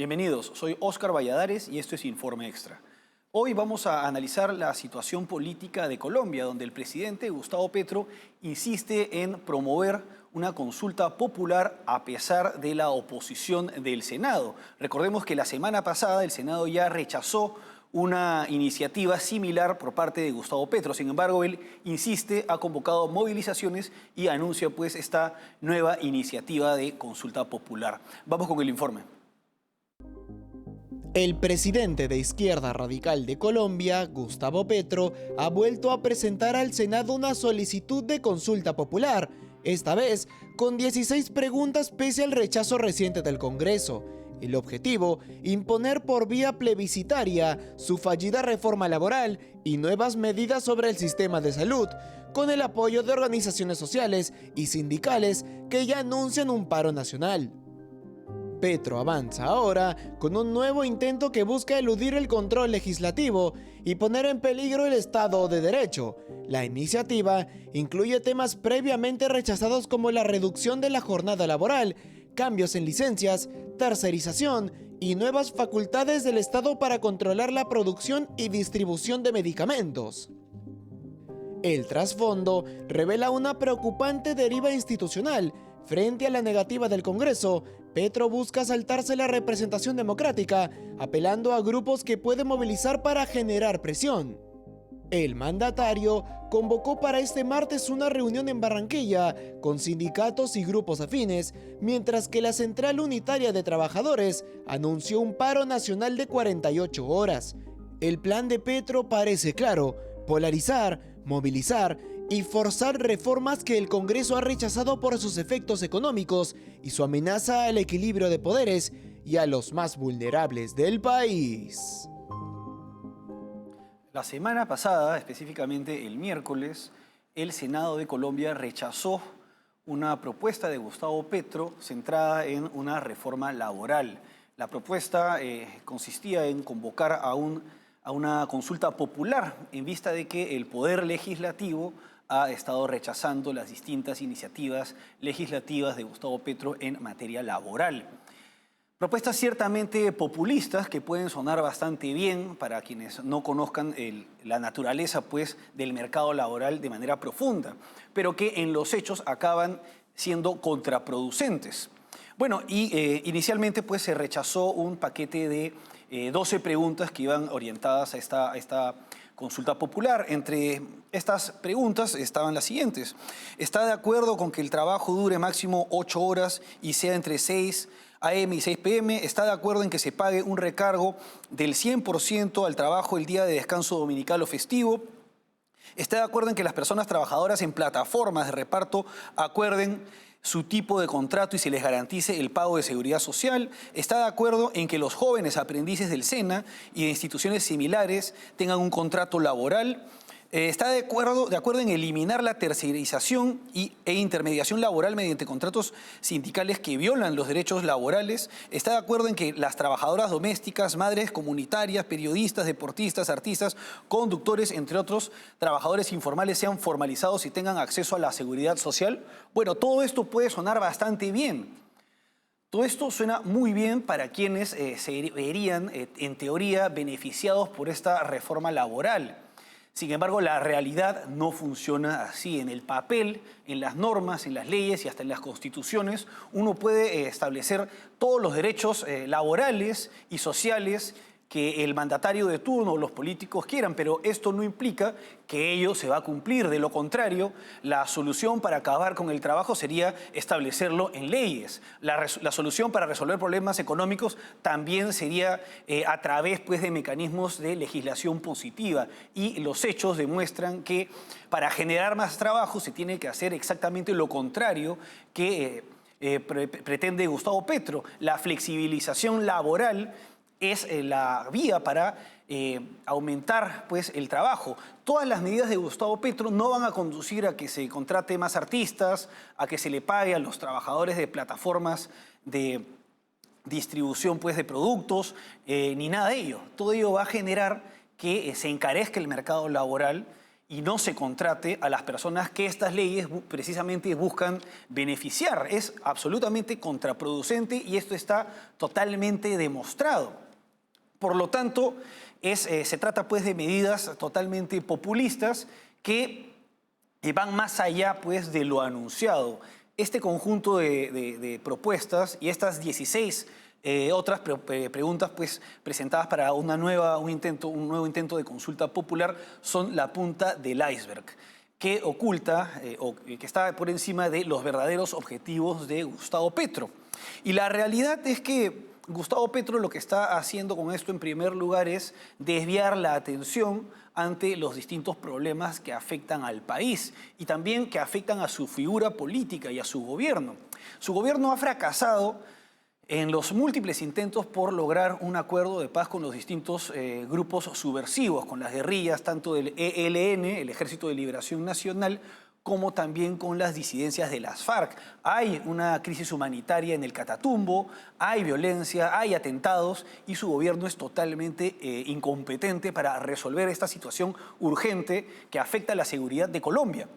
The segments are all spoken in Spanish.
Bienvenidos, soy Óscar Valladares y esto es Informe Extra. Hoy vamos a analizar la situación política de Colombia, donde el presidente Gustavo Petro insiste en promover una consulta popular a pesar de la oposición del Senado. Recordemos que la semana pasada el Senado ya rechazó una iniciativa similar por parte de Gustavo Petro. Sin embargo, él insiste, ha convocado movilizaciones y anuncia pues esta nueva iniciativa de consulta popular. Vamos con el informe. El presidente de Izquierda Radical de Colombia, Gustavo Petro, ha vuelto a presentar al Senado una solicitud de consulta popular, esta vez con 16 preguntas pese al rechazo reciente del Congreso. El objetivo, imponer por vía plebiscitaria su fallida reforma laboral y nuevas medidas sobre el sistema de salud, con el apoyo de organizaciones sociales y sindicales que ya anuncian un paro nacional. Petro avanza ahora con un nuevo intento que busca eludir el control legislativo y poner en peligro el Estado de Derecho. La iniciativa incluye temas previamente rechazados como la reducción de la jornada laboral, cambios en licencias, tercerización y nuevas facultades del Estado para controlar la producción y distribución de medicamentos. El trasfondo revela una preocupante deriva institucional. Frente a la negativa del Congreso, Petro busca saltarse la representación democrática, apelando a grupos que puede movilizar para generar presión. El mandatario convocó para este martes una reunión en Barranquilla con sindicatos y grupos afines, mientras que la Central Unitaria de Trabajadores anunció un paro nacional de 48 horas. El plan de Petro parece claro: polarizar, movilizar y forzar reformas que el Congreso ha rechazado por sus efectos económicos y su amenaza al equilibrio de poderes y a los más vulnerables del país. La semana pasada, específicamente el miércoles, el Senado de Colombia rechazó una propuesta de Gustavo Petro centrada en una reforma laboral. La propuesta consistía en convocar a una consulta popular en vista de que el Poder Legislativo ha estado rechazando las distintas iniciativas legislativas de Gustavo Petro en materia laboral. Propuestas ciertamente populistas que pueden sonar bastante bien para quienes no conozcan la naturaleza pues, del mercado laboral de manera profunda, pero que en los hechos acaban siendo contraproducentes. Bueno, inicialmente pues, se rechazó un paquete de 12 preguntas que iban orientadas a esta consulta popular. Entre estas preguntas estaban las siguientes. ¿Está de acuerdo con que el trabajo dure máximo 8 horas y sea entre 6 AM y 6 PM? ¿Está de acuerdo en que se pague un recargo del 100% al trabajo el día de descanso dominical o festivo? ¿Está de acuerdo en que las personas trabajadoras en plataformas de reparto acuerden su tipo de contrato y se les garantice el pago de seguridad social? ¿Está de acuerdo en que los jóvenes aprendices del SENA y de instituciones similares tengan un contrato laboral? ¿Está de acuerdo en eliminar la tercerización e intermediación laboral mediante contratos sindicales que violan los derechos laborales? ¿Está de acuerdo en que las trabajadoras domésticas, madres comunitarias, periodistas, deportistas, artistas, conductores, entre otros trabajadores informales sean formalizados y tengan acceso a la seguridad social? Bueno, todo esto puede sonar bastante bien. Todo esto suena muy bien para quienes se verían, en teoría, beneficiados por esta reforma laboral. Sin embargo, la realidad no funciona así. En el papel, en las normas, en las leyes y hasta en las constituciones, uno puede establecer todos los derechos laborales y sociales que el mandatario de turno o los políticos quieran, pero esto no implica que ello se va a cumplir. De lo contrario, la solución para acabar con el trabajo sería establecerlo en leyes. La solución para resolver problemas económicos también sería a través pues, de mecanismos de legislación positiva. Y los hechos demuestran que para generar más trabajo se tiene que hacer exactamente lo contrario que pretende Gustavo Petro. La flexibilización laboral es la vía para aumentar pues, el trabajo. Todas las medidas de Gustavo Petro no van a conducir a que se contrate más artistas, a que se le pague a los trabajadores de plataformas de distribución pues, de productos, ni nada de ello. Todo ello va a generar que se encarezca el mercado laboral y no se contrate a las personas que estas leyes precisamente buscan beneficiar. Es absolutamente contraproducente y esto está totalmente demostrado. Por lo tanto, se trata pues de medidas totalmente populistas que van más allá pues de lo anunciado. Este conjunto de propuestas y estas 16 otras preguntas pues, presentadas para un nuevo intento de consulta popular son la punta del iceberg, que oculta o que está por encima de los verdaderos objetivos de Gustavo Petro. Y la realidad es que Gustavo Petro lo que está haciendo con esto en primer lugar es desviar la atención ante los distintos problemas que afectan al país y también que afectan a su figura política y a su gobierno. Su gobierno ha fracasado en los múltiples intentos por lograr un acuerdo de paz con los distintos grupos subversivos, con las guerrillas, tanto del ELN, el Ejército de Liberación Nacional, como también con las disidencias de las FARC. Hay una crisis humanitaria en el Catatumbo, hay violencia, hay atentados y su gobierno es totalmente incompetente para resolver esta situación urgente que afecta a la seguridad de Colombia.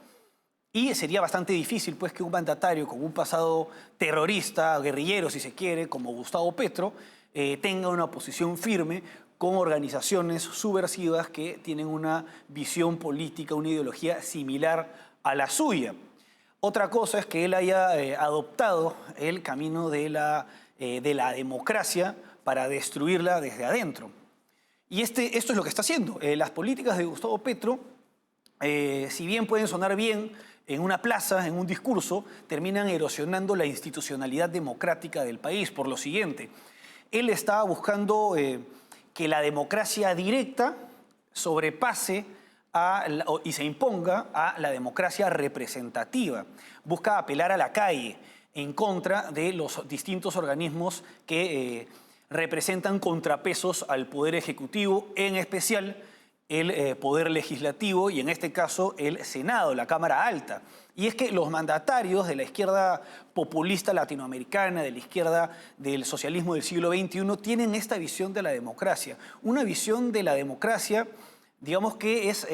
Y sería bastante difícil pues, que un mandatario con un pasado terrorista, guerrillero si se quiere, como Gustavo Petro, tenga una posición firme con organizaciones subversivas que tienen una visión política, una ideología similar a la suya. Otra cosa es que él haya adoptado el camino de la democracia para destruirla desde adentro. Y esto es lo que está haciendo. Las políticas de Gustavo Petro, si bien pueden sonar bien en una plaza, en un discurso, terminan erosionando la institucionalidad democrática del país. Por lo siguiente, él está buscando que la democracia directa sobrepase y se imponga a la democracia representativa. Busca apelar a la calle en contra de los distintos organismos que representan contrapesos al Poder Ejecutivo, en especial el Poder Legislativo y en este caso el Senado, la Cámara Alta. Y es que los mandatarios de la izquierda populista latinoamericana, de la izquierda del socialismo del siglo XXI, tienen esta visión de la democracia. Una visión de la democracia, digamos que es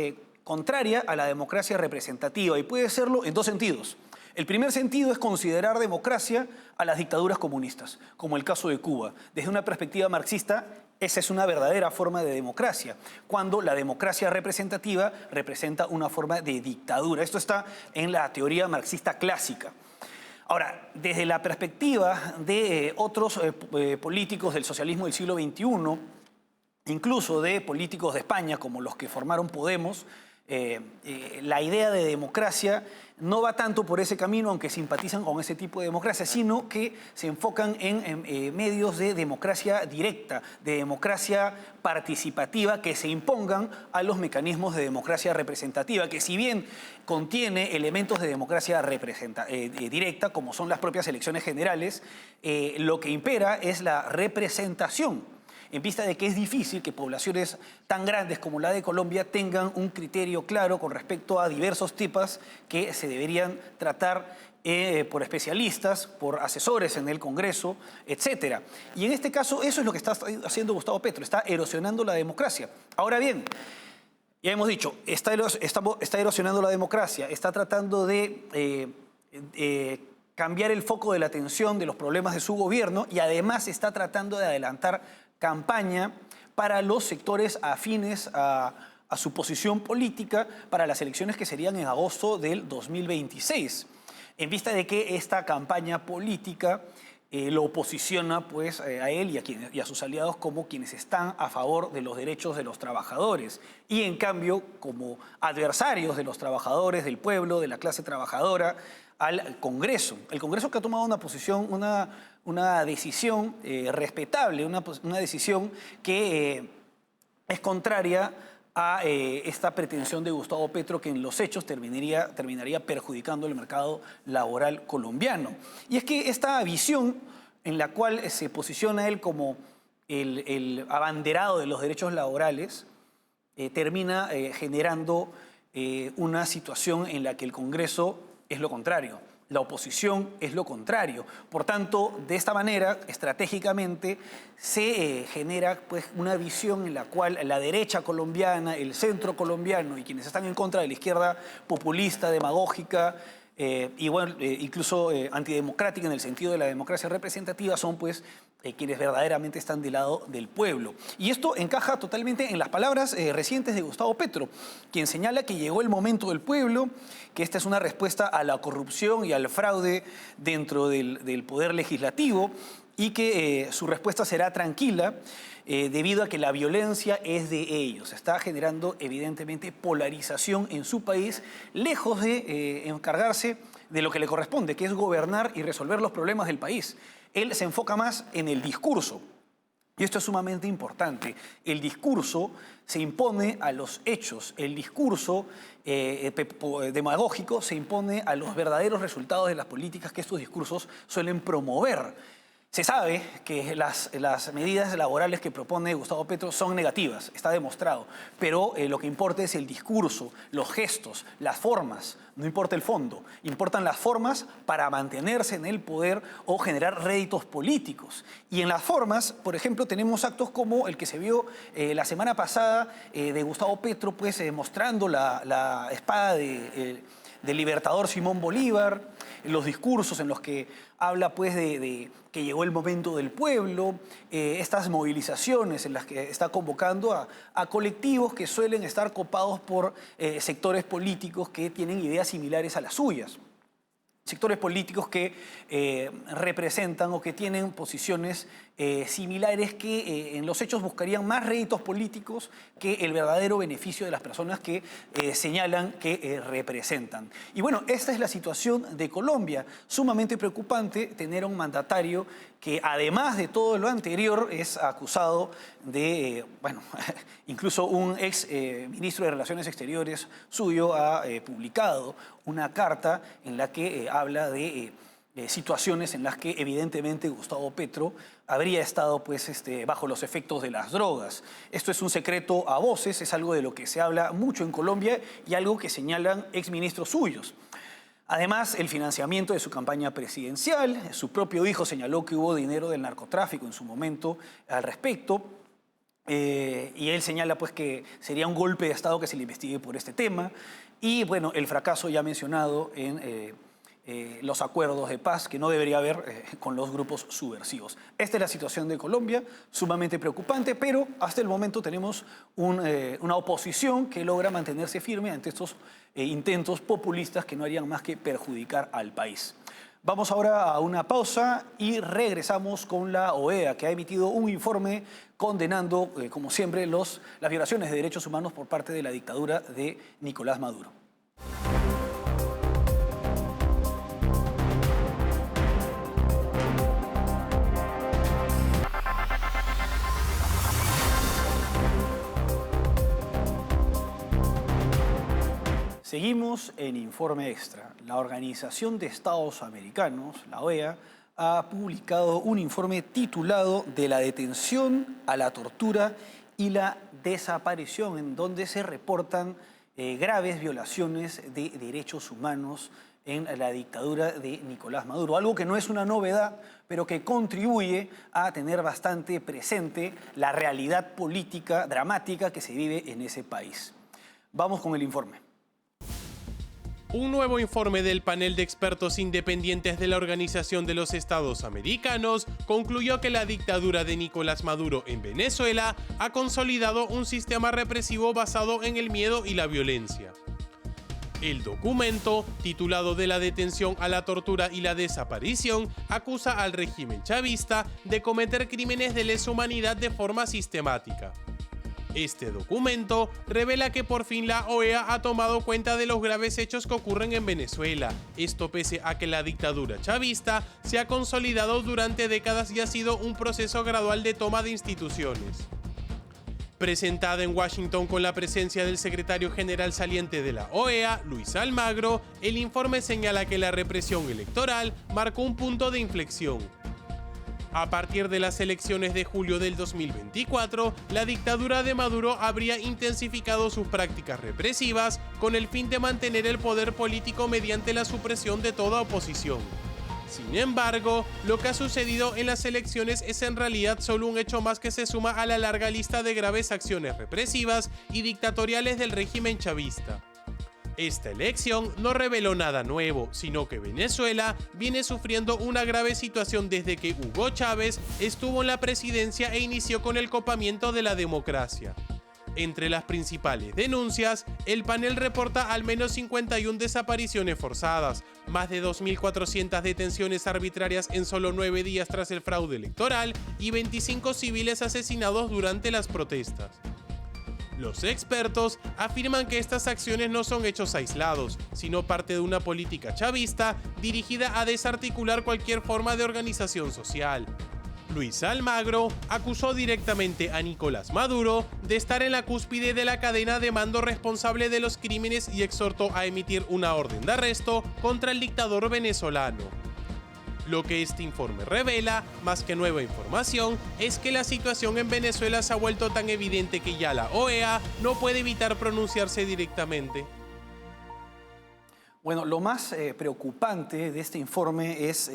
contraria a la democracia representativa y puede serlo en dos sentidos. El primer sentido es considerar democracia a las dictaduras comunistas, como el caso de Cuba. Desde una perspectiva marxista, esa es una verdadera forma de democracia, cuando la democracia representativa representa una forma de dictadura. Esto está en la teoría marxista clásica. Ahora, desde la perspectiva de otros políticos del socialismo del siglo XXI, incluso de políticos de España, como los que formaron Podemos, la idea de democracia no va tanto por ese camino, aunque simpatizan con ese tipo de democracia, sino que se enfocan en medios de democracia directa, de democracia participativa, que se impongan a los mecanismos de democracia representativa, que si bien contiene elementos de democracia directa, como son las propias elecciones generales, lo que impera es la representación, en vista de que es difícil que poblaciones tan grandes como la de Colombia tengan un criterio claro con respecto a diversos temas que se deberían tratar por especialistas, por asesores en el Congreso, etc. Y en este caso eso es lo que está haciendo Gustavo Petro, está erosionando la democracia. Ahora bien, ya hemos dicho, está erosionando la democracia, está tratando de cambiar el foco de la atención de los problemas de su gobierno y además está tratando de adelantar campaña para los sectores afines a su posición política para las elecciones que serían en agosto del 2026. En vista de que esta campaña política lo posiciona pues, a él y a sus aliados como quienes están a favor de los derechos de los trabajadores y en cambio como adversarios de los trabajadores, del pueblo, de la clase trabajadora, al Congreso. El Congreso que ha tomado una posición, una decisión respetable, una decisión que es contraria a esta pretensión de Gustavo Petro, que en los hechos terminaría perjudicando el mercado laboral colombiano. Y es que esta visión en la cual se posiciona él como el abanderado de los derechos laborales termina generando una situación en la que el Congreso es lo contrario. La oposición es lo contrario. Por tanto, de esta manera, estratégicamente, se genera pues, una visión en la cual la derecha colombiana, el centro colombiano y quienes están en contra de la izquierda populista, demagógica, y bueno, incluso antidemocrática en el sentido de la democracia representativa, son pues quienes verdaderamente están del lado del pueblo. Y esto encaja totalmente en las palabras recientes de Gustavo Petro, quien señala que llegó el momento del pueblo, que esta es una respuesta a la corrupción y al fraude dentro del poder legislativo y que su respuesta será tranquila, debido a que la violencia es de ellos. Está generando evidentemente polarización en su país, lejos de encargarse de lo que le corresponde, que es gobernar y resolver los problemas del país. Él se enfoca más en el discurso. Y esto es sumamente importante. El discurso se impone a los hechos. El discurso demagógico se impone a los verdaderos resultados de las políticas que estos discursos suelen promover. Se sabe que las medidas laborales que propone Gustavo Petro son negativas, está demostrado, pero lo que importa es el discurso, los gestos, las formas, no importa el fondo, importan las formas para mantenerse en el poder o generar réditos políticos. Y en las formas, por ejemplo, tenemos actos como el que se vio la semana pasada de Gustavo Petro, pues mostrando la espada del libertador Simón Bolívar, los discursos en los que habla pues de que llegó el momento del pueblo, estas movilizaciones en las que está convocando a colectivos que suelen estar copados por sectores políticos que tienen ideas similares a las suyas. Sectores políticos que representan o que tienen posiciones similares que en los hechos buscarían más réditos políticos que el verdadero beneficio de las personas que señalan que representan. Y bueno, esta es la situación de Colombia. Sumamente preocupante tener a un mandatario que además de todo lo anterior es acusado de, bueno, incluso un ex ministro de Relaciones Exteriores suyo ha publicado una carta en la que habla de situaciones en las que evidentemente Gustavo Petro habría estado pues, bajo los efectos de las drogas. Esto es un secreto a voces, es algo de lo que se habla mucho en Colombia y algo que señalan exministros suyos. Además, el financiamiento de su campaña presidencial, su propio hijo señaló que hubo dinero del narcotráfico en su momento al respecto, y él señala pues, que sería un golpe de Estado que se le investigue por este tema, y bueno, el fracaso ya mencionado en los acuerdos de paz que no debería haber con los grupos subversivos. Esta es la situación de Colombia, sumamente preocupante, pero hasta el momento tenemos una oposición que logra mantenerse firme ante estos intentos populistas que no harían más que perjudicar al país. Vamos ahora a una pausa y regresamos con la OEA, que ha emitido un informe condenando, como siempre, las violaciones de derechos humanos por parte de la dictadura de Nicolás Maduro. Seguimos en Informe Extra. La Organización de Estados Americanos, la OEA, ha publicado un informe titulado De la detención a la tortura y la desaparición, en donde se reportan graves violaciones de derechos humanos en la dictadura de Nicolás Maduro. Algo que no es una novedad, pero que contribuye a tener bastante presente la realidad política dramática que se vive en ese país. Vamos con el informe. Un nuevo informe del panel de expertos independientes de la Organización de los Estados Americanos concluyó que la dictadura de Nicolás Maduro en Venezuela ha consolidado un sistema represivo basado en el miedo y la violencia. El documento, titulado De la detención a la tortura y la desaparición, acusa al régimen chavista de cometer crímenes de lesa humanidad de forma sistemática. Este documento revela que por fin la OEA ha tomado cuenta de los graves hechos que ocurren en Venezuela, esto pese a que la dictadura chavista se ha consolidado durante décadas y ha sido un proceso gradual de toma de instituciones. Presentada en Washington con la presencia del secretario general saliente de la OEA, Luis Almagro, el informe señala que la represión electoral marcó un punto de inflexión. A partir de las elecciones de julio del 2024, la dictadura de Maduro habría intensificado sus prácticas represivas con el fin de mantener el poder político mediante la supresión de toda oposición. Sin embargo, lo que ha sucedido en las elecciones es en realidad solo un hecho más que se suma a la larga lista de graves acciones represivas y dictatoriales del régimen chavista. Esta elección no reveló nada nuevo, sino que Venezuela viene sufriendo una grave situación desde que Hugo Chávez estuvo en la presidencia e inició con el copamiento de la democracia. Entre las principales denuncias, el panel reporta al menos 51 desapariciones forzadas, más de 2.400 detenciones arbitrarias en solo 9 días tras el fraude electoral y 25 civiles asesinados durante las protestas. Los expertos afirman que estas acciones no son hechos aislados, sino parte de una política chavista dirigida a desarticular cualquier forma de organización social. Luis Almagro acusó directamente a Nicolás Maduro de estar en la cúspide de la cadena de mando responsable de los crímenes y exhortó a emitir una orden de arresto contra el dictador venezolano. Lo que este informe revela, más que nueva información, es que la situación en Venezuela se ha vuelto tan evidente que ya la OEA no puede evitar pronunciarse directamente. Bueno, lo más preocupante de este informe es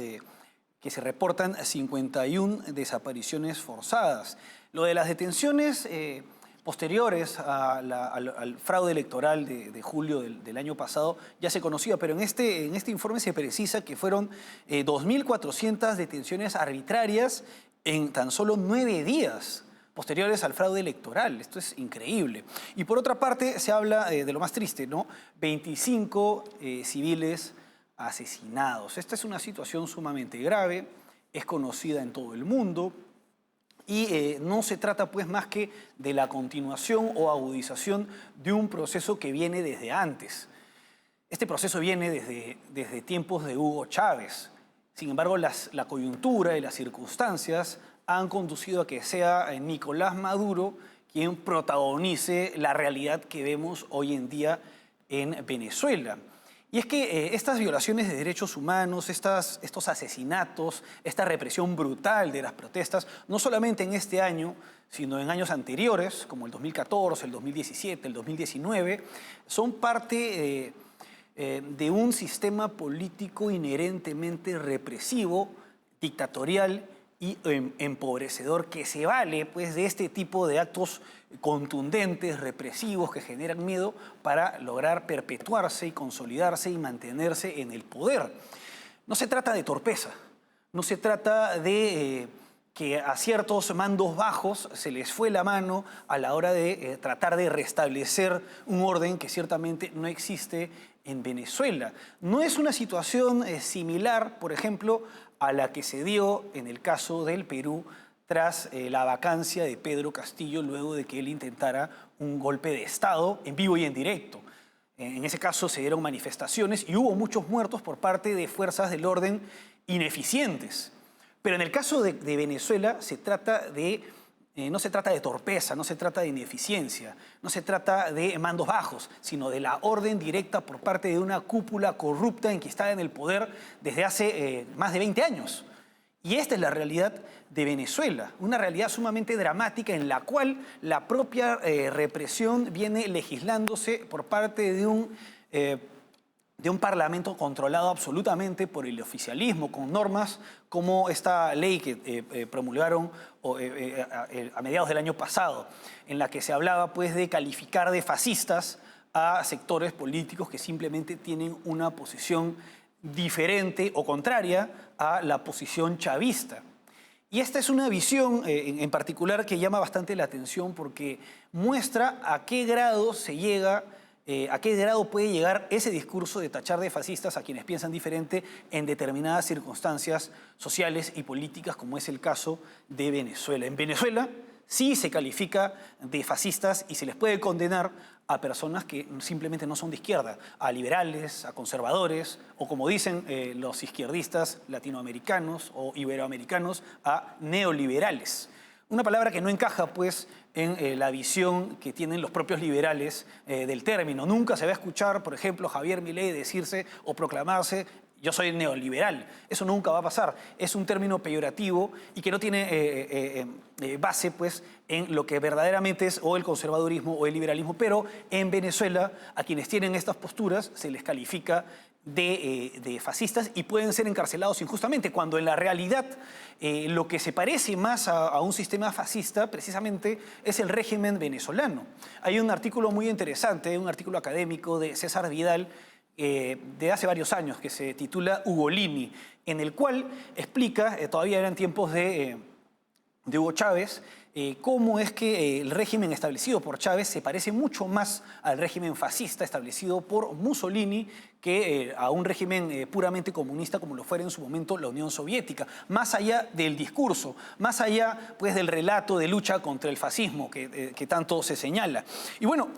que se reportan 51 desapariciones forzadas. Lo de las detenciones posteriores al fraude electoral de julio del año pasado ya se conocía, pero en este informe se precisa que fueron 2.400 detenciones arbitrarias en tan solo 9 días posteriores al fraude electoral. Esto es increíble. Y por otra parte se habla de lo más triste, ¿no? 25 civiles asesinados. Esta es una situación sumamente grave, es conocida en todo el mundo. Y no se trata pues más que de la continuación o agudización de un proceso que viene desde antes. Este proceso viene desde tiempos de Hugo Chávez. Sin embargo, la coyuntura y las circunstancias han conducido a que sea Nicolás Maduro quien protagonice la realidad que vemos hoy en día en Venezuela. Y es que estas violaciones de derechos humanos, estos asesinatos, esta represión brutal de las protestas, no solamente en este año, sino en años anteriores, como el 2014, el 2017, el 2019, son parte de un sistema político inherentemente represivo, dictatorial y empobrecedor que se vale pues, de este tipo de actos contundentes, represivos, que generan miedo para lograr perpetuarse y consolidarse y mantenerse en el poder. No se trata de torpeza, no se trata de que a ciertos mandos bajos se les fue la mano a la hora de tratar de restablecer un orden que ciertamente no existe en Venezuela. No es una situación similar, por ejemplo, a la que se dio en el caso del Perú tras la vacancia de Pedro Castillo luego de que él intentara un golpe de Estado en vivo y en directo. En ese caso se dieron manifestaciones y hubo muchos muertos por parte de fuerzas del orden ineficientes. Pero en el caso de Venezuela se trata no se trata de torpeza, no se trata de ineficiencia, no se trata de mandos bajos, sino de la orden directa por parte de una cúpula corrupta enquistada en el poder desde hace más de 20 años. Y esta es la realidad de Venezuela, una realidad sumamente dramática en la cual la propia represión viene legislándose por parte de un parlamento controlado absolutamente por el oficialismo, con normas como esta ley que promulgaron a mediados del año pasado, en la que se hablaba pues, de calificar de fascistas a sectores políticos que simplemente tienen una posición diferente o contraria a la posición chavista. Y esta es una visión en particular que llama bastante la atención porque muestra a qué grado se llega, a qué grado puede llegar ese discurso de tachar de fascistas a quienes piensan diferente en determinadas circunstancias sociales y políticas, como es el caso de Venezuela. En Venezuela sí se califica de fascistas y se les puede condenar a personas que simplemente no son de izquierda, a liberales, a conservadores, o como dicen los izquierdistas latinoamericanos o iberoamericanos, a neoliberales. Una palabra que no encaja, pues, en la visión que tienen los propios liberales del término. Nunca se va a escuchar, por ejemplo, Javier Milei decirse o proclamarse yo soy neoliberal. Eso nunca va a pasar. Es un término peyorativo y que no tiene base pues, en lo que verdaderamente es o el conservadurismo o el liberalismo, pero en Venezuela a quienes tienen estas posturas se les califica de fascistas y pueden ser encarcelados injustamente, cuando en la realidad lo que se parece más a un sistema fascista precisamente es el régimen venezolano. Hay un artículo muy interesante, un artículo académico de César Vidal, de hace varios años, que se titula Ugolini, en el cual explica, todavía eran tiempos de Hugo Chávez, cómo es que el régimen establecido por Chávez se parece mucho más al régimen fascista establecido por Mussolini que a un régimen puramente comunista como lo fuera en su momento la Unión Soviética. Más allá del discurso, más allá pues, del relato de lucha contra el fascismo que tanto se señala. Y bueno,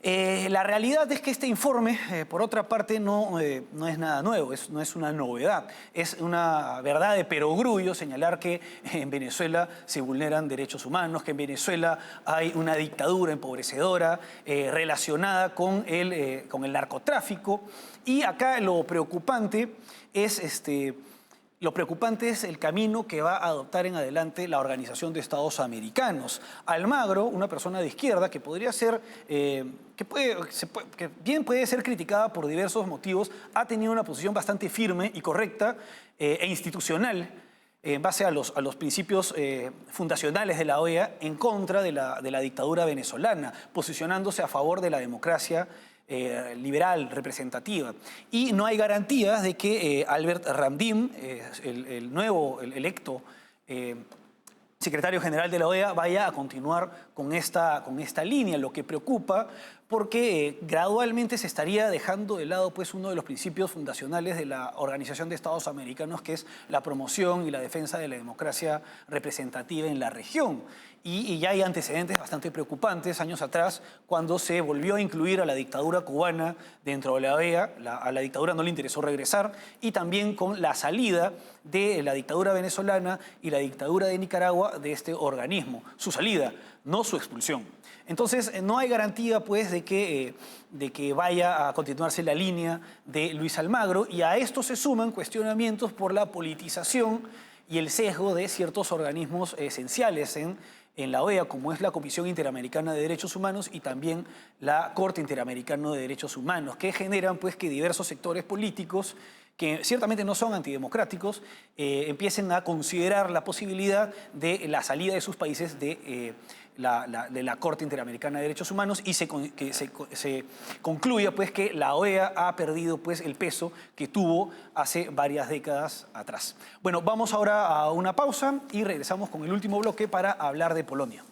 la realidad es que este informe, por otra parte, no es nada nuevo, no es una novedad. Es una verdad de perogrullo señalar que en Venezuela se vulneran derechos humanos, que en Venezuela hay una dictadura empobrecedora relacionada con el narcotráfico. Y acá lo preocupante es el camino que va a adoptar en adelante la Organización de Estados Americanos. Almagro, una persona de izquierda que podría ser, que bien puede ser criticada por diversos motivos, ha tenido una posición bastante firme y correcta e institucional en base a los principios fundacionales de la OEA en contra de la dictadura venezolana, posicionándose a favor de la democracia liberal, representativa. Y no hay garantías de que Albert Ramdin, el electo secretario general de la OEA, vaya a continuar con esta línea, lo que preocupa porque gradualmente se estaría dejando de lado pues, uno de los principios fundacionales de la Organización de Estados Americanos, que es la promoción y la defensa de la democracia representativa en la región. Y ya hay antecedentes bastante preocupantes años atrás, cuando se volvió a incluir a la dictadura cubana dentro de la OEA. A la dictadura no le interesó regresar, y también con la salida de la dictadura venezolana y la dictadura de Nicaragua de este organismo. Su salida, no su expulsión. Entonces, no hay garantía pues, de que vaya a continuarse la línea de Luis Almagro, y a esto se suman cuestionamientos por la politización y el sesgo de ciertos organismos esenciales en la OEA, como es la Comisión Interamericana de Derechos Humanos y también la Corte Interamericana de Derechos Humanos, que generan pues, que diversos sectores políticos, que ciertamente no son antidemocráticos, empiecen a considerar la posibilidad de la salida de sus países de la Corte Interamericana de Derechos Humanos, y se concluya pues, que la OEA ha perdido pues, el peso que tuvo hace varias décadas atrás. Bueno, vamos ahora a una pausa y regresamos con el último bloque para hablar de Polonia.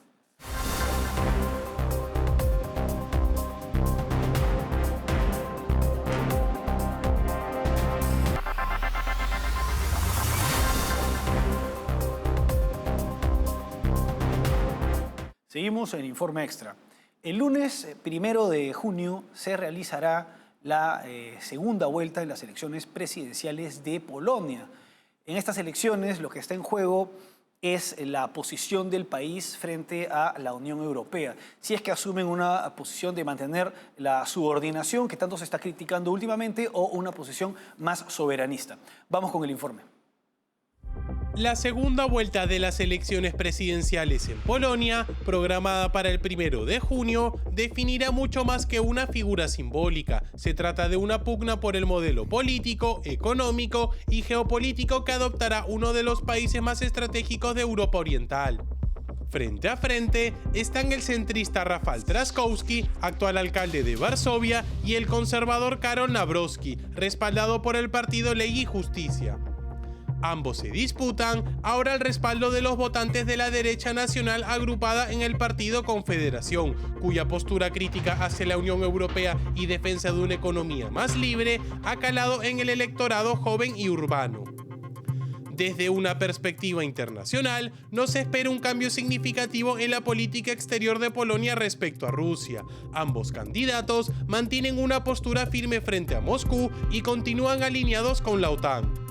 Seguimos en Informe Extra. El lunes 1 de junio se realizará la segunda vuelta en las elecciones presidenciales de Polonia. En estas elecciones lo que está en juego es la posición del país frente a la Unión Europea. Si es que asumen una posición de mantener la subordinación que tanto se está criticando últimamente, o una posición más soberanista. Vamos con el informe. La segunda vuelta de las elecciones presidenciales en Polonia, programada para el 1 de junio, definirá mucho más que una figura simbólica. Se trata de una pugna por el modelo político, económico y geopolítico que adoptará uno de los países más estratégicos de Europa Oriental. Frente a frente están el centrista Rafał Trzaskowski, actual alcalde de Varsovia, y el conservador Karol Nawrocki, respaldado por el partido Ley y Justicia. Ambos se disputan ahora el respaldo de los votantes de la derecha nacional agrupada en el partido Confederación, cuya postura crítica hacia la Unión Europea y defensa de una economía más libre ha calado en el electorado joven y urbano. Desde una perspectiva internacional, no se espera un cambio significativo en la política exterior de Polonia respecto a Rusia. Ambos candidatos mantienen una postura firme frente a Moscú y continúan alineados con la OTAN.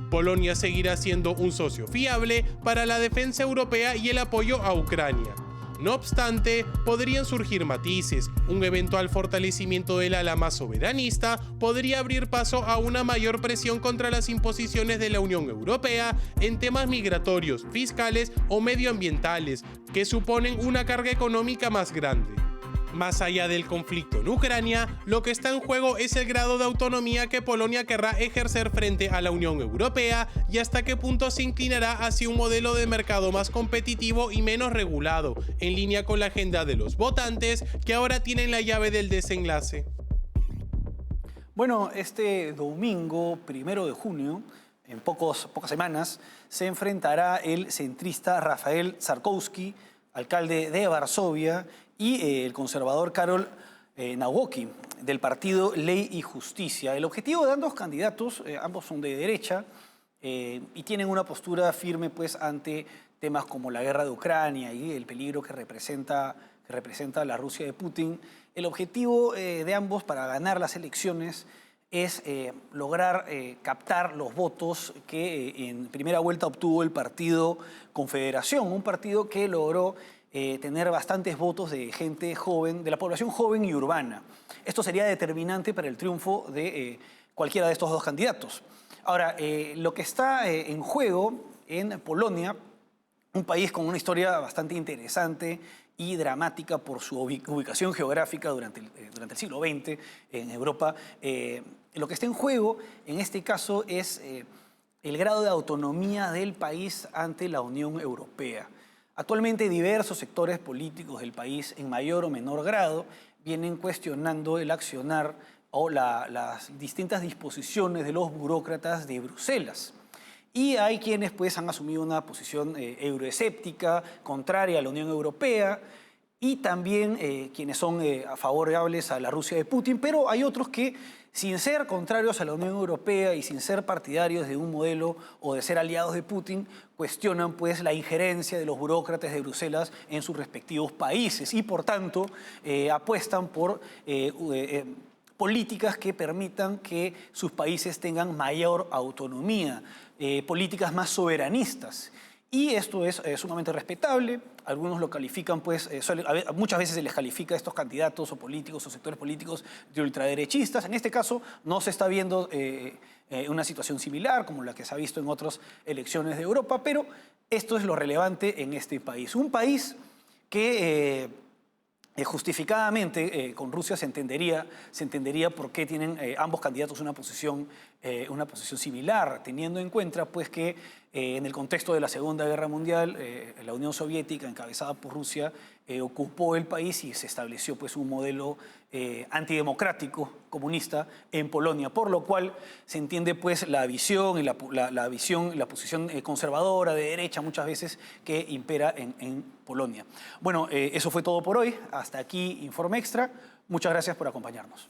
Polonia seguirá siendo un socio fiable para la defensa europea y el apoyo a Ucrania. No obstante, podrían surgir matices. Un eventual fortalecimiento del ala más soberanista podría abrir paso a una mayor presión contra las imposiciones de la Unión Europea en temas migratorios, fiscales o medioambientales, que suponen una carga económica más grande. Más allá del conflicto en Ucrania, lo que está en juego es el grado de autonomía que Polonia querrá ejercer frente a la Unión Europea y hasta qué punto se inclinará hacia un modelo de mercado más competitivo y menos regulado, en línea con la agenda de los votantes que ahora tienen la llave del desenlace. Bueno, este domingo, 1 de junio, en pocas semanas, se enfrentará el centrista Rafael Trzaskowski, alcalde de Varsovia, y el conservador Karol Nawrocki, del partido Ley y Justicia. El objetivo de ambos candidatos, ambos son de derecha, y tienen una postura firme pues, ante temas como la guerra de Ucrania y el peligro que representa la Rusia de Putin. El objetivo de ambos para ganar las elecciones es lograr captar los votos que en primera vuelta obtuvo el partido Confederación, un partido que logró tener bastantes votos de gente joven, de la población joven y urbana. Esto sería determinante para el triunfo de cualquiera de estos dos candidatos. Ahora, lo que está en juego en Polonia, un país con una historia bastante interesante y dramática por su ubicación geográfica durante el siglo XX en Europa, lo que está en juego en este caso es el grado de autonomía del país ante la Unión Europea. Actualmente diversos sectores políticos del país, en mayor o menor grado, vienen cuestionando el accionar o las distintas disposiciones de los burócratas de Bruselas. Y hay quienes pues, han asumido una posición euroescéptica, contraria a la Unión Europea, y también quienes son favorables a la Rusia de Putin, pero hay otros que, sin ser contrarios a la Unión Europea y sin ser partidarios de un modelo o de ser aliados de Putin, cuestionan pues, la injerencia de los burócratas de Bruselas en sus respectivos países y, por tanto, apuestan por políticas que permitan que sus países tengan mayor autonomía, políticas más soberanistas. Y esto es sumamente respetable. Algunos lo califican, pues, muchas veces se les califica a estos candidatos o políticos o sectores políticos de ultraderechistas. En este caso no se está viendo una situación similar como la que se ha visto en otras elecciones de Europa, pero esto es lo relevante en este país. Un país que justificadamente con Rusia se entendería por qué tienen ambos candidatos una posición similar, teniendo en cuenta pues, que en el contexto de la Segunda Guerra Mundial, la Unión Soviética, encabezada por Rusia, ocupó el país y se estableció pues, un modelo antidemocrático, comunista, en Polonia, por lo cual se entiende pues, la visión y la posición conservadora de derecha muchas veces que impera en Polonia. Bueno, eso fue todo por hoy. Hasta aquí Informe Extra. Muchas gracias por acompañarnos.